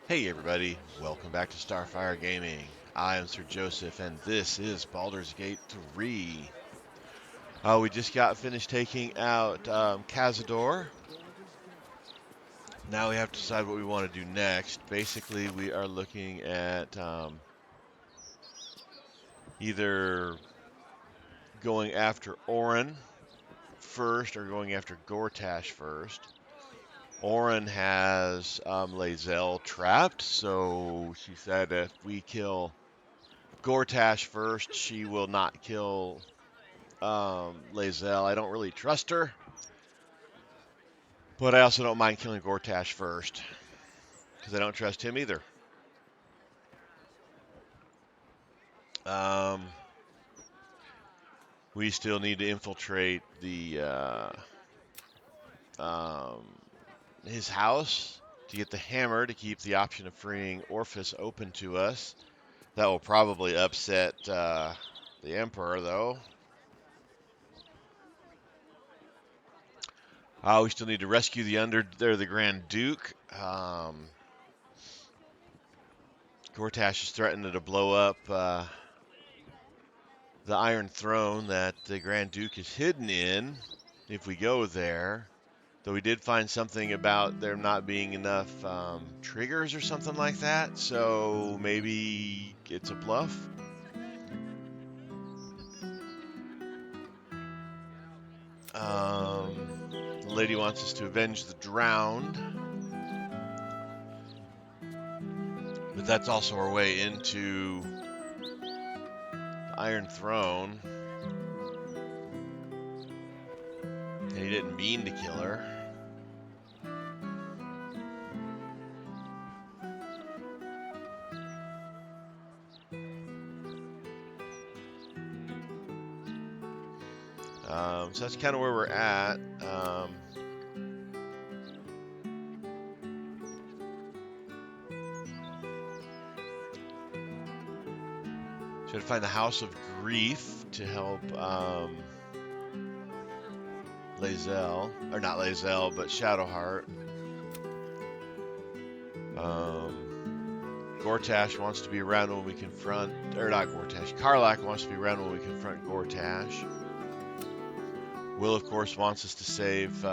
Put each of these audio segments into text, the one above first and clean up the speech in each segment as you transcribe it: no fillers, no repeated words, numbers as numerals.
Hey everybody, welcome back to Starfyre Gaming. I am Sir Joseph and this is Baldur's Gate 3. We just got finished taking out Cazador. Now we have to decide what we want to do next. Basically, we are looking at either going after Orin first or going after Gortash first. Orin has Lae'zel trapped, so she said if we kill Gortash first, she will not kill Lae'zel. I don't really trust her, but I also don't mind killing Gortash first because I don't trust him either. Um, we still need to infiltrate the um, his house to get the hammer to keep the option of freeing Orphis open to us. That will probably upset the Emperor, though. We still need to rescue the Grand Duke. Gortash is threatening to blow up the Iron Throne that the Grand Duke is hidden in if we go there. Though we did find something about there not being enough triggers or something like that, so maybe it's a bluff. The lady wants us to avenge the drowned, but that's also our way into the Iron Throne. And he didn't mean to kill her. So that's kind of where we're at. Try to find the House of Grief to help Lae'zel, or not Lae'zel, but Shadowheart. Gortash wants to be around when we confront, or not Gortash, Karlach wants to be around when we confront Gortash. Will, of course, wants us to save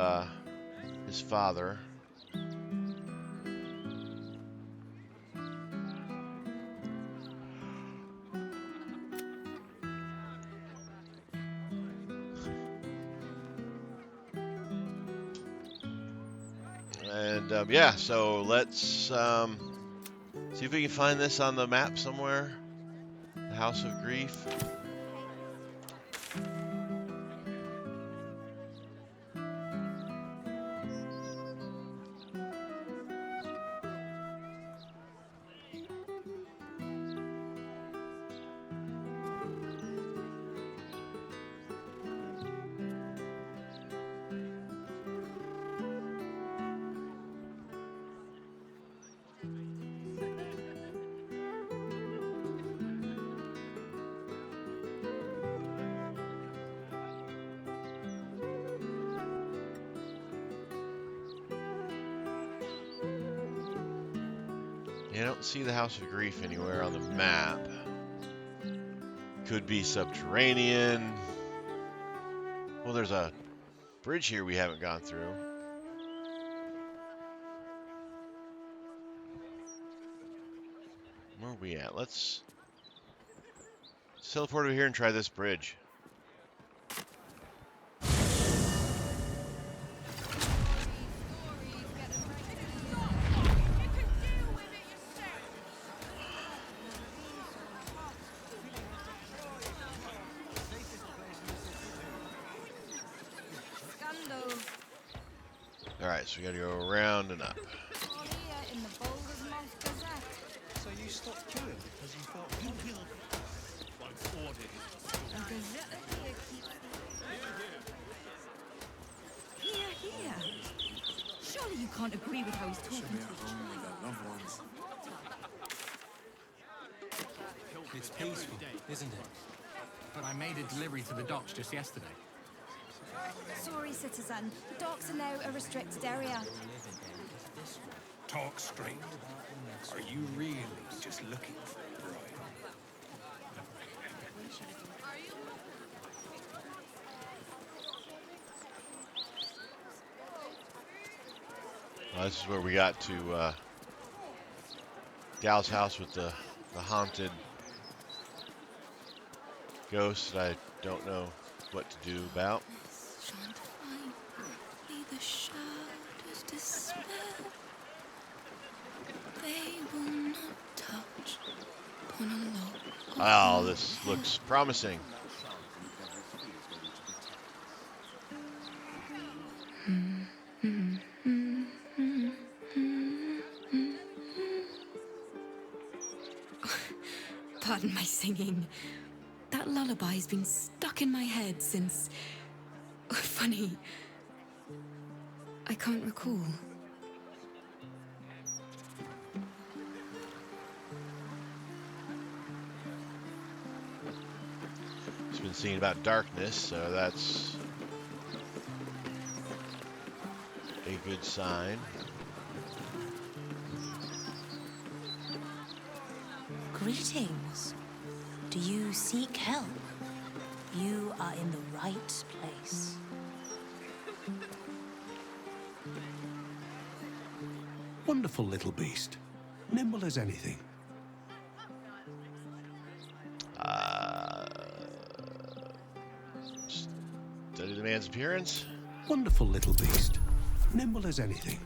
his father. And yeah, so let's see if we can find this on the map somewhere. The House of Grief. I don't see the House of Grief anywhere on the map. Could be subterranean. Well, there's a bridge here we haven't gone through. Where are we at? Let's teleport over here and try this bridge. Alright, so we gotta go around and up. So you stopped queuing because you thought you will. Here. Surely you can't agree with how he's talking to us. It's peaceful, isn't it? But I made a delivery to the docks just yesterday. Sorry, citizen. The docks are now a restricted area. Talk straight. Are you really just looking for a bride? Well, this is where we got to Gal's house with the haunted ghost that I don't know what to do about. Shan't find me the shadows dispel. They will not touch upon a lock of Oh, your this hair. looks promising. Pardon my singing. That lullaby's been stuck in my head since... Funny. I can't recall. It's been singing about darkness, so that's a good sign. Greetings. Do you seek help? You are in the right place. Wonderful little beast. Nimble as anything. Study the man's appearance. Wonderful little beast. Nimble as anything.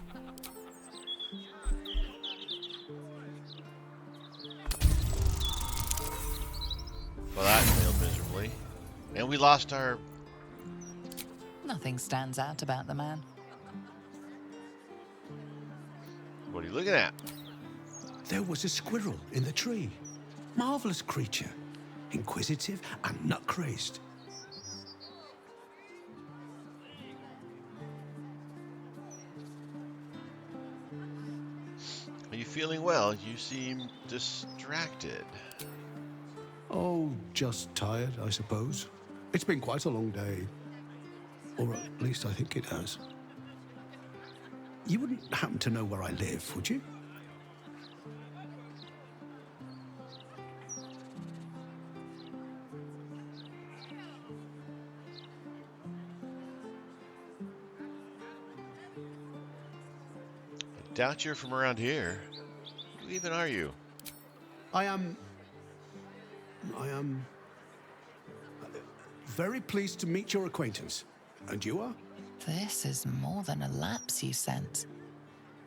Well, that failed miserably. And we lost our... Nothing stands out about the man. What are you looking at? There was a squirrel in the tree. Marvelous creature. Inquisitive and nut-crazed. Are you feeling well? You seem distracted. Oh, just tired, I suppose. It's been quite a long day. Or at least I think it has. You wouldn't happen to know where I live, would you? I doubt you're from around here. Who even are you? I am very pleased to meet your acquaintance. And you are? This is more than a lapse, you sense.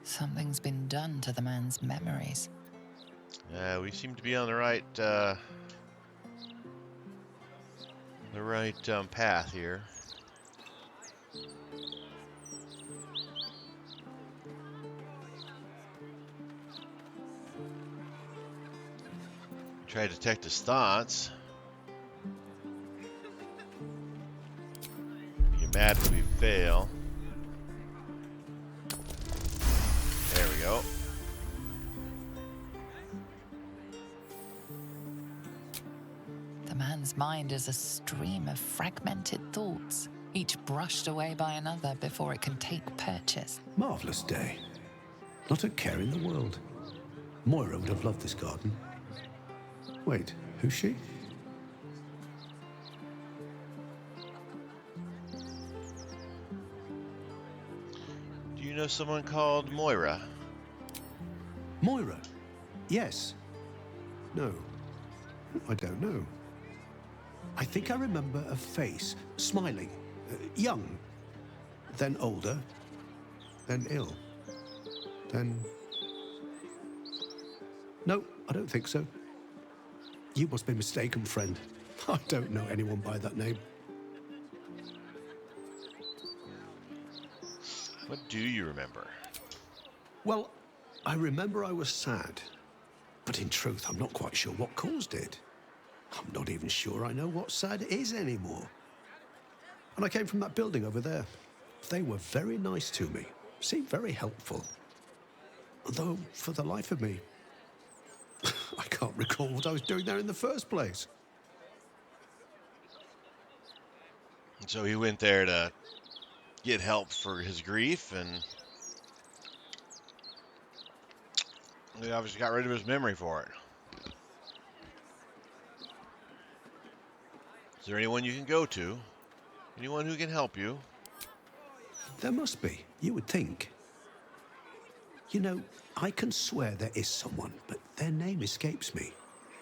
Something's been done to the man's memories. We seem to be on the right path here. Try to detect his thoughts. Get mad if we fail. There we go. The man's mind is a stream of fragmented thoughts, each brushed away by another before it can take purchase. Marvelous day. Not a care in the world. Moira would have loved this garden. Wait, who's she? Do you know someone called Moira? Moira? Yes. No. I don't know. I think I remember a face, smiling, young, then older, then ill, then... No, I don't think so. You must be mistaken, friend. I don't know anyone by that name. What do you remember? Well, I remember I was sad. But in truth, I'm not quite sure what caused it. I'm not even sure I know what sad is anymore. And I came from that building over there. They were very nice to me, seemed very helpful. Though, for the life of me, I can't recall what I was doing there in the first place. So he went there to get help for his grief, and He obviously got rid of his memory for it. Is there anyone you can go to? Anyone who can help you? There must be, you would think. You know, I can swear there is someone, but their name escapes me.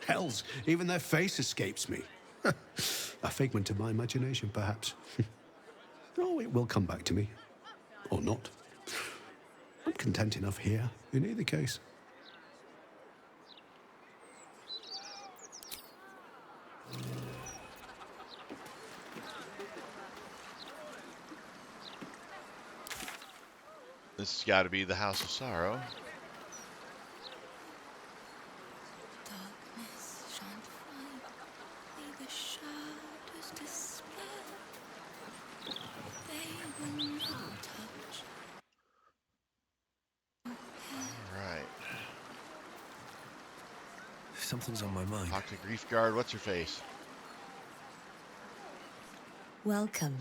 Hells, even their face escapes me. A figment of my imagination, perhaps. Oh, it will come back to me. Or not. I'm content enough here, in either case. This has got to be the House of Sorrow. Darkness shan't find thee, the shadows despair. They will not touch. Right. Something's on my mind. Talk to Grief Guard. What's your face? Welcome.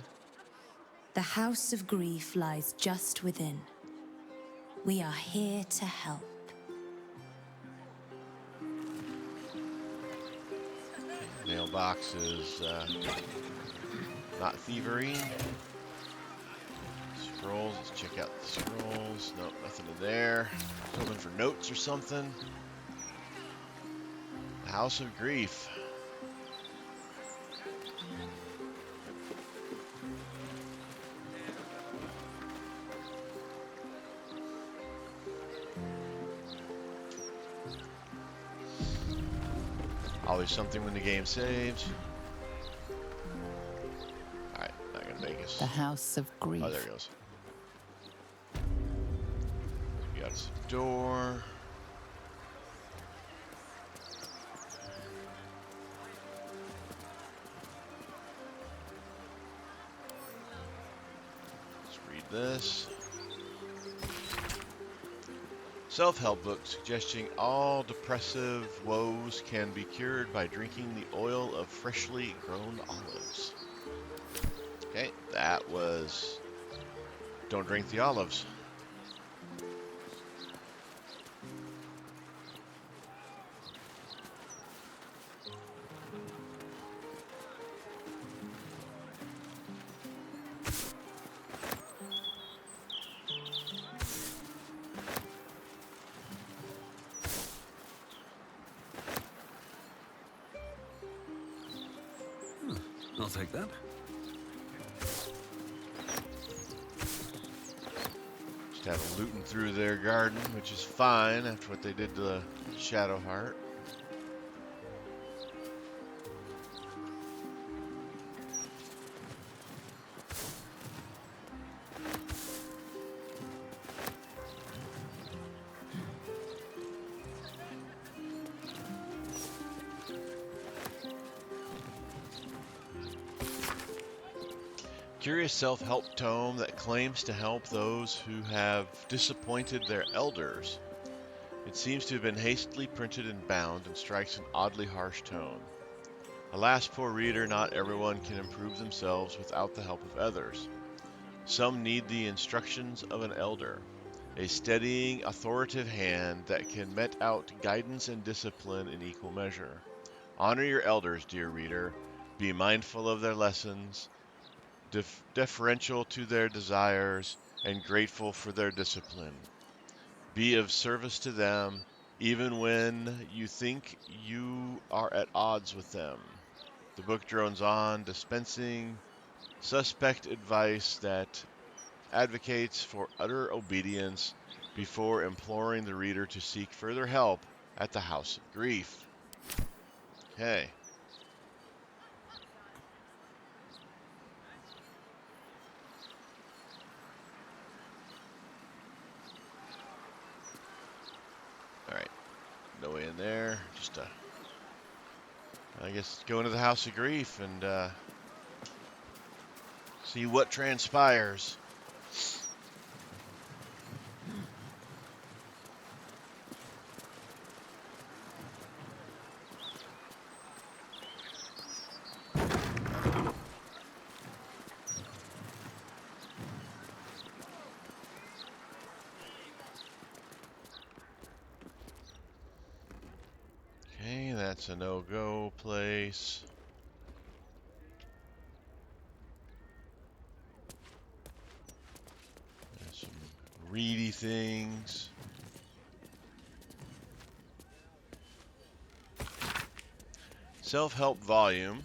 The House of Grief lies just within. We are here to help. Mailbox is not thievery. Scrolls. Let's check out the scrolls. Nope, nothing in there. Something for notes or something. The House of Grief. Always something when the game saves. Alright, not gonna make us. The House of Grief. Oh, there it goes. We got us a door. Let's read this. Self-help book suggesting all depressive woes can be cured by drinking the oil of freshly grown olives. Okay, that was don't drink the olives. I'll take that. Just had them looting through their garden, which is fine after what they did to Shadowheart. Curious self-help tome that claims to help those who have disappointed their elders. It seems to have been hastily printed and bound and strikes an oddly harsh tone. Alas, poor reader, not everyone can improve themselves without the help of others. Some need the instructions of an elder, a steadying, authoritative hand that can mete out guidance and discipline in equal measure. Honor your elders, dear reader. Be mindful of their lessons, deferential to their desires, and grateful for their discipline. Be of service to them, even when you think you are at odds with them. The book drones on, dispensing suspect advice that advocates for utter obedience before imploring the reader to seek further help at the House of Grief. Okay. Alright. No way in there. Just I guess go into the House of Grief and see what transpires. that's a no-go place. There's some reedy things. Self-help volume.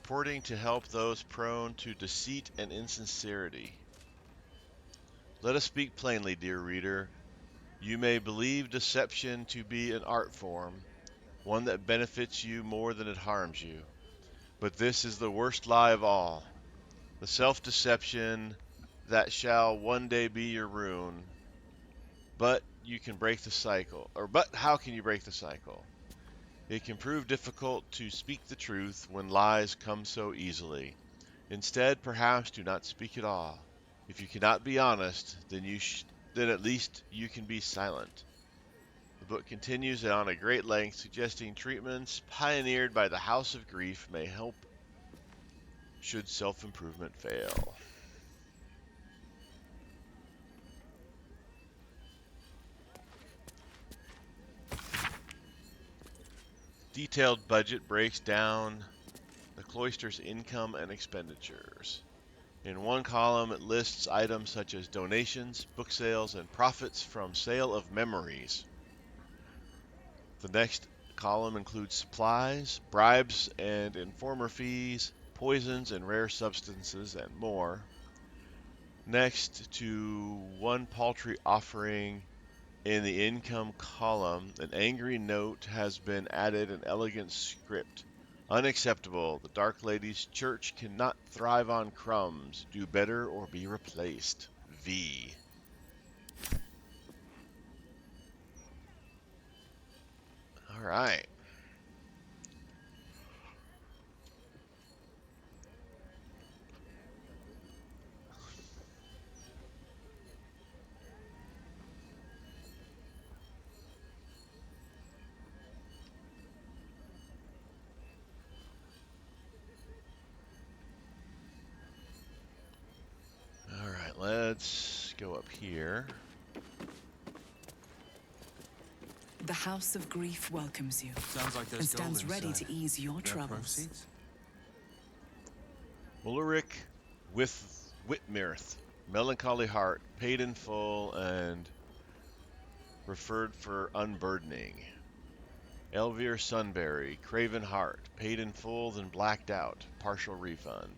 Purporting to help those prone to deceit and insincerity. Let us speak plainly, dear reader. You may believe deception to be an art form, one that benefits you more than it harms you. But this is the worst lie of all, the self-deception that shall one day be your ruin. But you can break the cycle, but how can you break the cycle? It can prove difficult to speak the truth when lies come so easily. Instead, perhaps do not speak at all. If you cannot be honest, then at least you can be silent. The book continues on at great length, suggesting treatments pioneered by the House of Grief may help should self-improvement fail. Detailed budget breaks down the cloister's income and expenditures. In one column, it lists items such as donations, book sales, and profits from sale of memories. The next column includes supplies, bribes and informer fees, poisons and rare substances, and more. Next to one paltry offering in the income column, an angry note has been added in elegant script. Unacceptable. The Dark Lady's church cannot thrive on crumbs. Do better or be replaced. V. All right. All right, let's go up here. The House of Grief welcomes you Sounds like and there's gold stands ready inside. to ease your No troubles. proceeds? Ulrich with Whitmirth, melancholy heart, paid in full and referred for unburdening. Elvire Sunbury, craven heart, paid in full then blacked out, partial refund.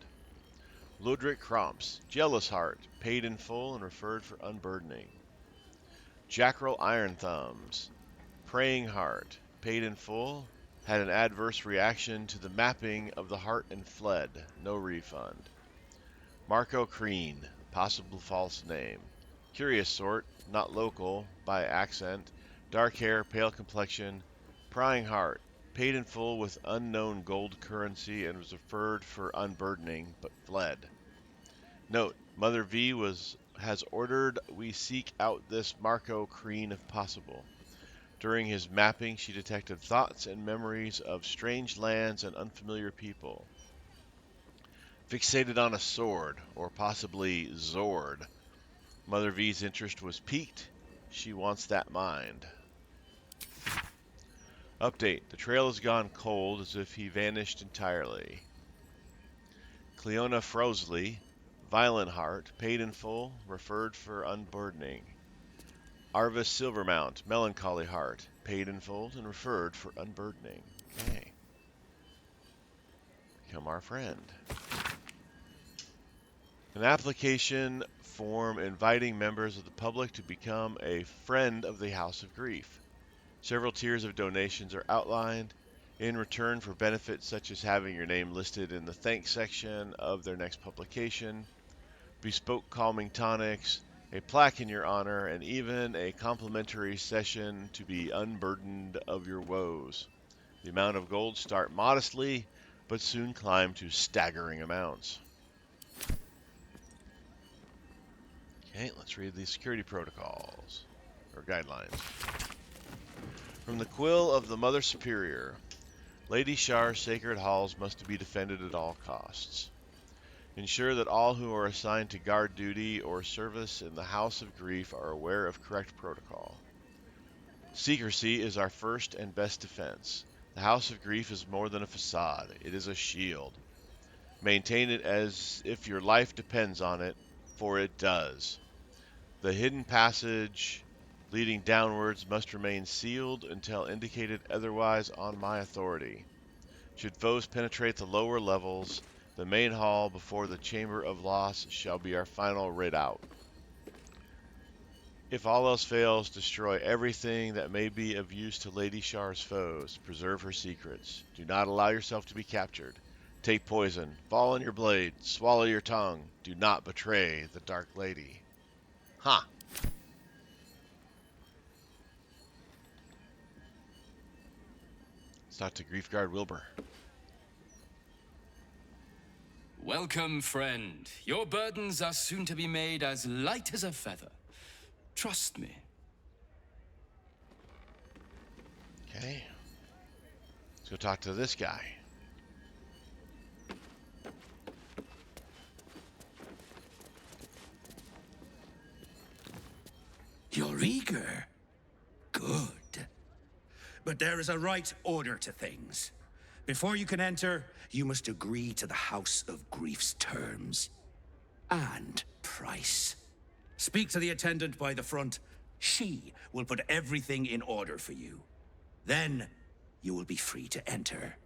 Ludwig Kromps, jealous heart, paid in full and referred for unburdening. Jackrel Iron Thumbs, praying heart, paid in full, had an adverse reaction to the mapping of the heart and fled, no refund. Marco Crean, possible false name. Curious sort, not local, by accent, dark hair, pale complexion, prying heart, paid in full with unknown gold currency and was referred for unburdening, but fled. Note, Mother V has ordered we seek out this Marco Crean if possible. During his mapping, she detected thoughts and memories of strange lands and unfamiliar people. Fixated on a sword, or possibly Zord. Mother V's interest was piqued. She wants that mind. Update. The trail has gone cold as if he vanished entirely. Cleona Frosley, violent heart, paid in full, referred for unburdening. Arvis Silvermount, melancholy heart, paid in full and referred for unburdening. Okay. Become our friend. An application form inviting members of the public to become a friend of the House of Grief. Several tiers of donations are outlined in return for benefits such as having your name listed in the thanks section of their next publication, bespoke calming tonics, a plaque in your honor, and even a complimentary session to be unburdened of your woes. The amount of gold start modestly, but soon climb to staggering amounts. Okay, let's read the security protocols, or guidelines. From the quill of the Mother Superior, Lady Shar's sacred halls must be defended at all costs. Ensure that all who are assigned to guard duty or service in the House of Grief are aware of correct protocol. Secrecy is our first and best defense. The House of Grief is more than a facade, it is a shield. Maintain it as if your life depends on it, for it does. The hidden passage leading downwards must remain sealed until indicated otherwise on my authority. Should foes penetrate the lower levels, the main hall before the Chamber of Loss shall be our final readout. If all else fails, destroy everything that may be of use to Lady Shar's foes. Preserve her secrets. Do not allow yourself to be captured. Take poison. Fall on your blade. Swallow your tongue. Do not betray the Dark Lady. Ha! Let's talk to Griefguard Wilbur. Welcome, friend. Your burdens are soon to be made as light as a feather. Trust me. Okay. Let's go talk to this guy. You're eager. Good. But there is a right order to things. Before you can enter, you must agree to the House of Grief's terms. And price. Speak to the attendant by the front. She will put everything in order for you. Then, you will be free to enter.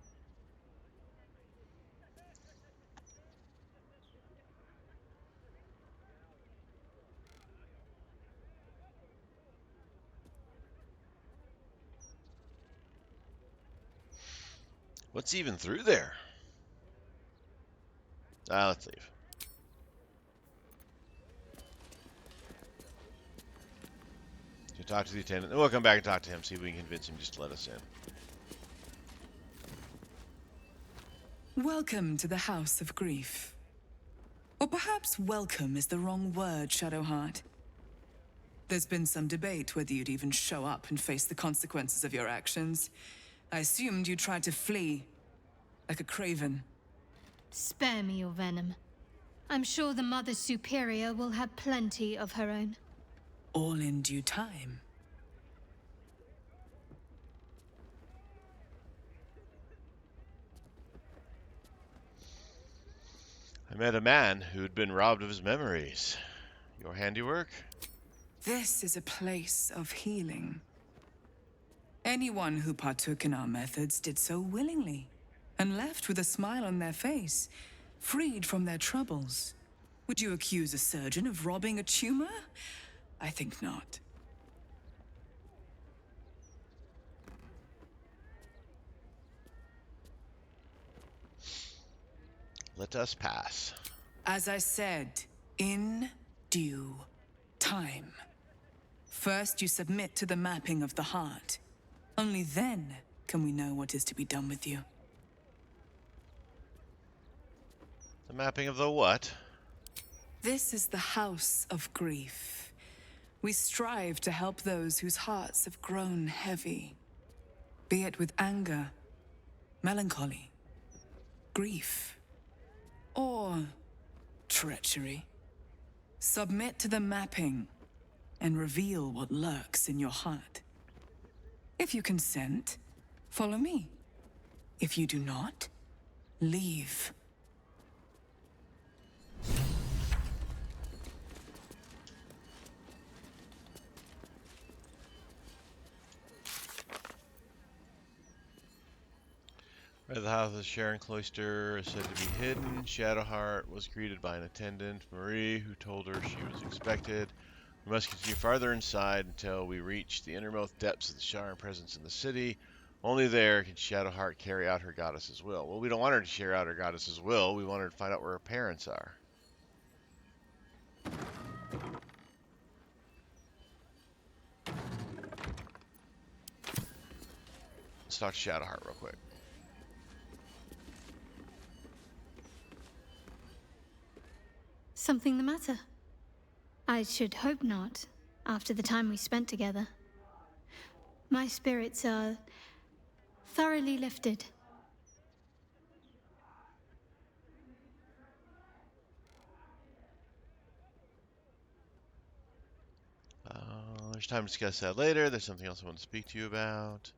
What's even through there? Let's leave. So talk to the attendant, then we'll come back and talk to him, see if we can convince him just to let us in. Welcome to the House of Grief. Or perhaps welcome is the wrong word, Shadowheart. There's been some debate whether you'd even show up and face the consequences of your actions. I assumed you tried to flee, like a craven. Spare me your venom. I'm sure the Mother Superior will have plenty of her own. All in due time. I met a man who'd been robbed of his memories. Your handiwork? This is a place of healing. Anyone who partook in our methods did so willingly, and left with a smile on their face, freed from their troubles. Would you accuse a surgeon of robbing a tumor? I think not. Let us pass. As I said, in due time. First, you submit to the mapping of the heart. Only then can we know what is to be done with you. The mapping of the what? This is the House of Grief. We strive to help those whose hearts have grown heavy, be it with anger, melancholy, grief, or treachery. Submit to the mapping and reveal what lurks in your heart. If you consent, follow me. If you do not, leave. The house of the Sharon Cloister is said to be hidden. Shadowheart was greeted by an attendant, Marie, who told her she was expected. We must continue farther inside until we reach the innermost depths of the Sharon presence in the city. Only there can Shadowheart carry out her goddess's will. Well, we don't want her to carry out her goddess's will. We want her to find out where her parents are. Let's talk to Shadowheart real quick. Something the matter? I should hope not, after the time we spent together. My spirits are thoroughly lifted. There's time to discuss that later. There's something else I want to speak to you about.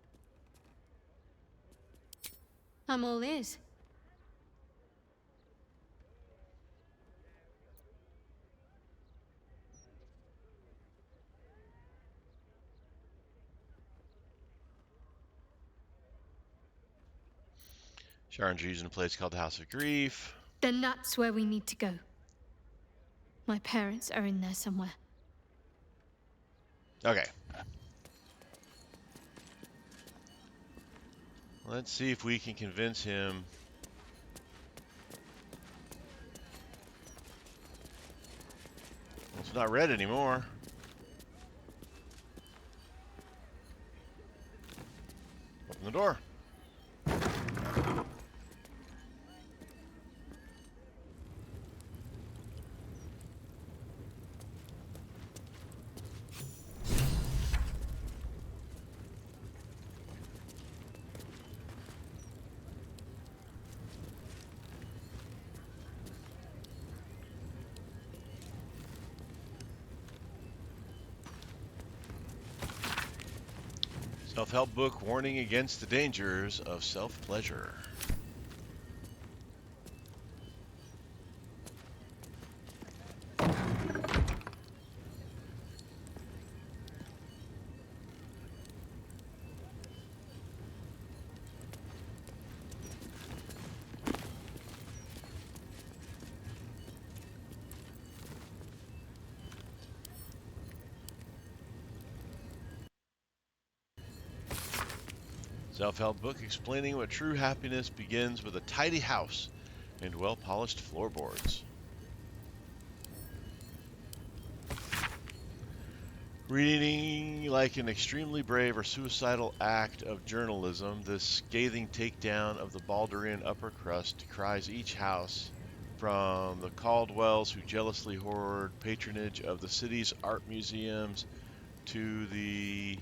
I'm all ears. Sharon's using a place called the House of Grief. Then that's where we need to go. My parents are in there somewhere. Okay. Let's see if we can convince him. Well, it's not red anymore. Open the door. Self-help book warning against the dangers of self-pleasure. Self-help book explaining what true happiness begins with a tidy house and well-polished floorboards. Reading like an extremely brave or suicidal act of journalism, this scathing takedown of the Baldurian upper crust decries each house, from the Caldwells who jealously hoard patronage of the city's art museums to the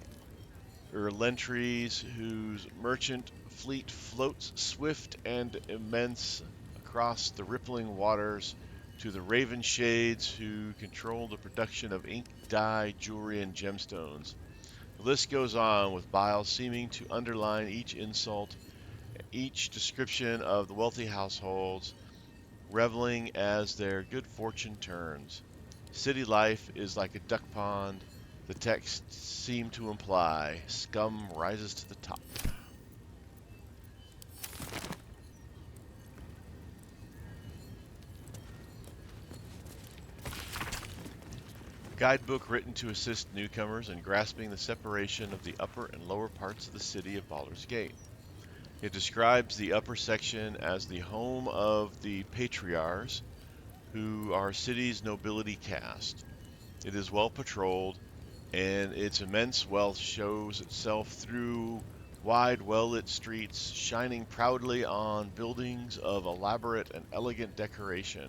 Erlentries, whose merchant fleet floats swift and immense across the rippling waters, to the Raven Shades, who control the production of ink, dye, jewelry, and gemstones. The list goes on, with bile seeming to underline each insult, each description of the wealthy households, reveling as their good fortune turns. City life is like a duck pond, the text seemed to imply. Scum rises to the top. A guidebook written to assist newcomers in grasping the separation of the upper and lower parts of the city of Baldur's Gate. It describes the upper section as the home of the patriarchs, who are city's nobility caste. It is well patrolled, and its immense wealth shows itself through wide, well-lit streets, shining proudly on buildings of elaborate and elegant decoration.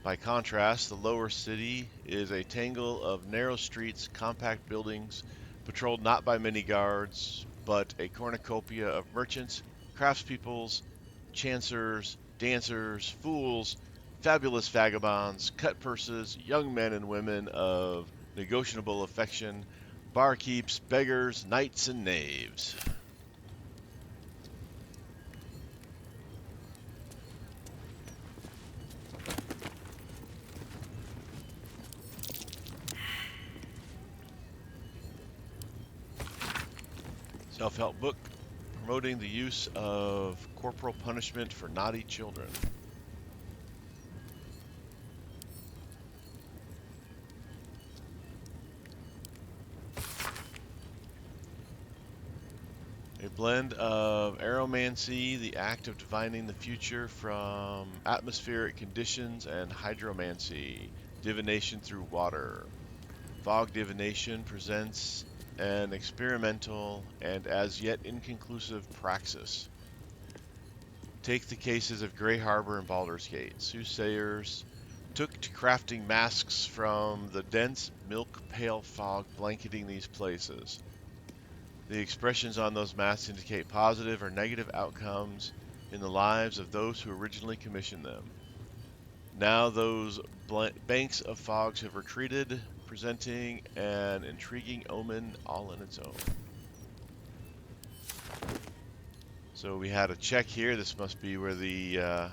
By contrast, the lower city is a tangle of narrow streets, compact buildings, patrolled not by many guards, but a cornucopia of merchants, craftspeoples, chancers, dancers, fools, fabulous vagabonds, cut purses, young men and women of negotiable affection, barkeeps, beggars, knights, and knaves. Self-help book promoting the use of corporal punishment for naughty children. A blend of aeromancy, the act of divining the future from atmospheric conditions, and hydromancy, divination through water. Fog divination presents an experimental and as yet inconclusive praxis. Take the cases of Grey Harbor and Baldur's Gate. Soothsayers took to crafting masks from the dense milk-pale fog blanketing these places. The expressions on those masks indicate positive or negative outcomes in the lives of those who originally commissioned them. Now those banks of fogs have retreated, presenting an intriguing omen all in its own. So we had a check here. This must be where the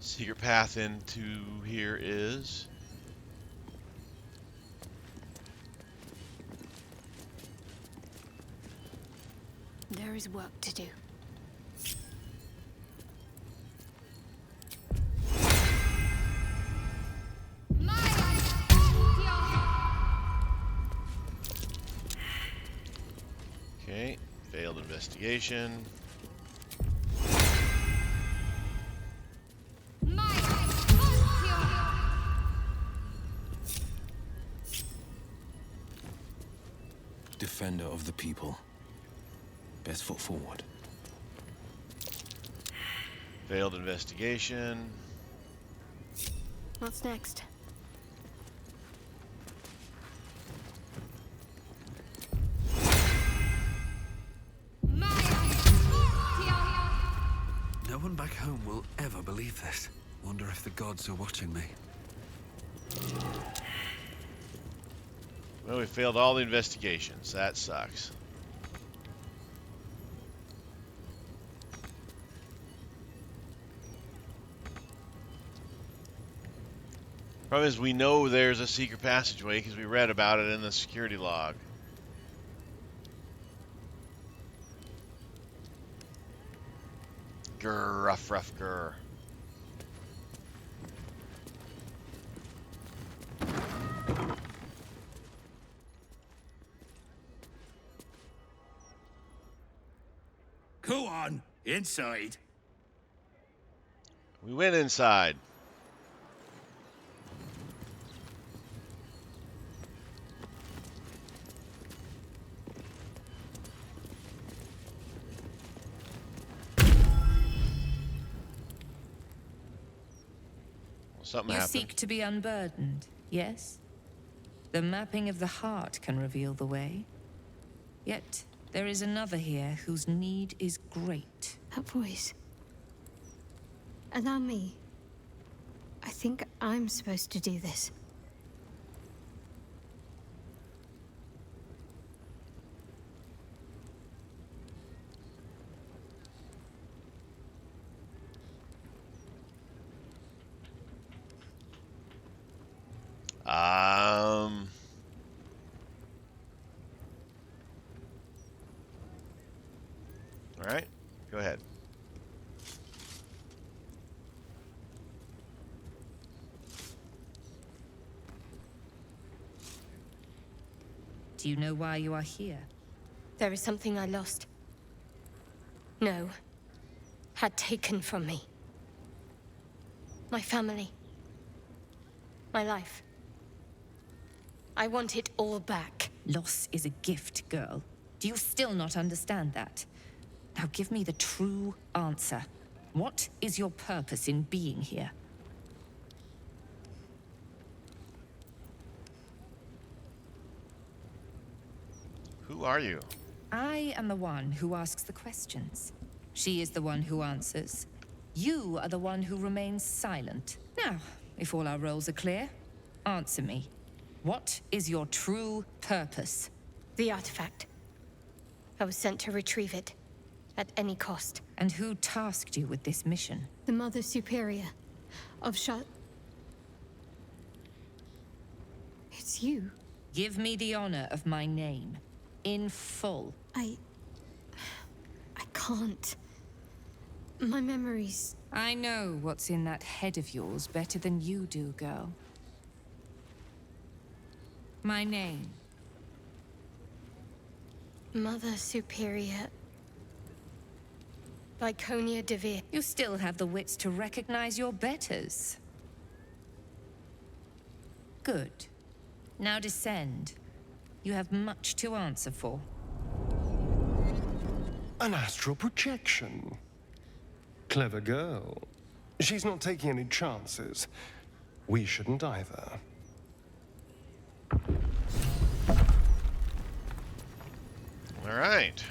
secret path into here is. There is work to do. Okay, failed investigation. Defender of the people. Best foot forward. Failed investigation. What's next? No one back home will ever believe this. Wonder if the gods are watching me. Well, we failed all the investigations. That sucks. Problem is, we know there's a secret passageway because we read about it in the security log. Grr, rough, grr. Go on, inside. We went inside. Something You happened. seek to be unburdened, yes? The mapping of the heart can reveal the way. Yet, there is another here whose need is great. That voice. Allow me. I think I'm supposed to do this. All right, go ahead. Do you know why you are here? There is something I lost. No. Had taken from me. My family. My life. I want it all back. Loss is a gift, girl. Do you still not understand that? Now give me the true answer. What is your purpose in being here? Who are you? I am the one who asks the questions. She is the one who answers. You are the one who remains silent. Now, if all our roles are clear, answer me. What is your true purpose? The artifact. I was sent to retrieve it. At any cost. And who tasked you with this mission? The Mother Superior of It's you. Give me the honor of my name. In full. I can't. My memories... I know what's in that head of yours better than you do, girl. My name. Mother Superior... Lyconia Devere. You still have the wits to recognize your betters. Good. Now descend. You have much to answer for. An astral projection. Clever girl. She's not taking any chances. We shouldn't either. All right.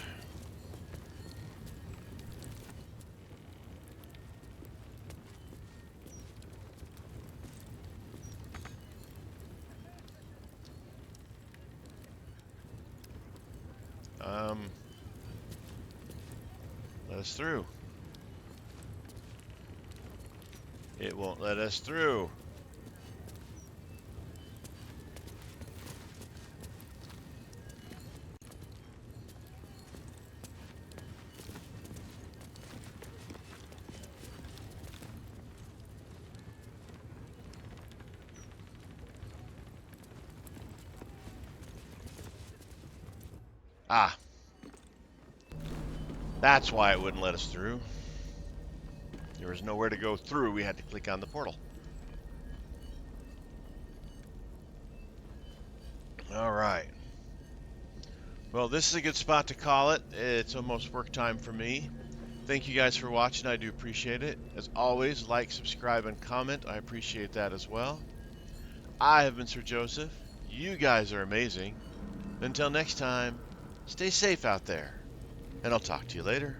Let us through. It won't let us through. Ah. That's why it wouldn't let us through. There was nowhere to go through. We had to click on the portal. All right. Well, this is a good spot to call it. It's almost work time for me. Thank you guys for watching. I do appreciate it. As always, like, subscribe, and comment. I appreciate that as well. I have been Sir Joseph. You guys are amazing. Until next time, stay safe out there, and I'll talk to you later.